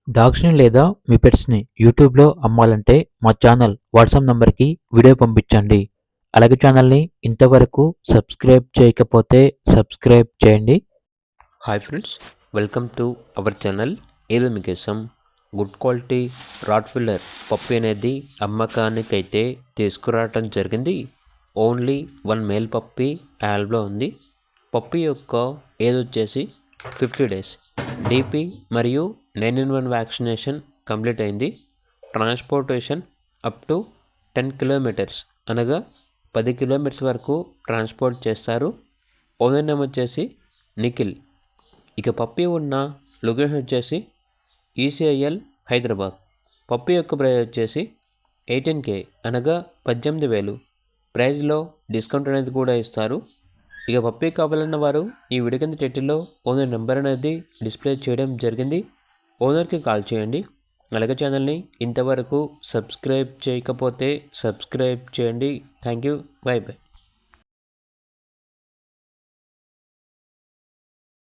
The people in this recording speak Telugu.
డాగ్స్‌ని లేదా మీ పెట్స్‌ని యూట్యూబ్‌లో అమ్మాలంటే మా ఛానల్ వాట్సాప్ నంబర్‌కి వీడియో పంపించండి. అలాగే ఛానల్‌ని ఇంతవరకు సబ్స్క్రైబ్ చేయకపోతే సబ్స్క్రైబ్ చేయండి. Hi friends, welcome to our channel. ఈరోజు మీకోసం గుడ్ క్వాలిటీ రాట్‌వీలర్ పప్పీ అనేది అమ్మకానికైతే తీసుకురావటం జరిగింది. ఓన్లీ 1 మేల్ పప్పీ అవైలబుల్‌లో ఉంది. పప్పీ యొక్క ఏజ్ వచ్చేసి 50 డేస్. డీపీ మరియు 9-in-1 వ్యాక్సినేషన్ కంప్లీట్ అయింది. ట్రాన్స్పోర్టేషన్ అప్ టు 10 కిలోమీటర్స్ అనగా 10 కిలోమీటర్స్ వరకు ట్రాన్స్పోర్ట్ చేస్తారు. ఓనర్ నేమ్ వచ్చేసి నిఖిల్. ఇక పప్పీ ఉన్న లొకేషన్ వచ్చేసి ఈసీఐఎల్ హైదరాబాద్. పప్పీ యొక్క ప్రైస్ వచ్చేసి 18K అనగా 18,000. ప్రైస్లో డిస్కౌంట్ అనేది కూడా ఇస్తారు. ఇక పప్పీ కావాలన్న వారు ఈ వీడియో కింద టైటిల్లో ఓనర్ నెంబర్ అనేది డిస్ప్లే చేయడం జరిగింది. ఓనర్కి కాల్ చేయండి. అలాగే ఛానల్ని ఇంతవరకు సబ్స్క్రైబ్ చేయకపోతే సబ్స్క్రైబ్ చేయండి. Thank you. By by.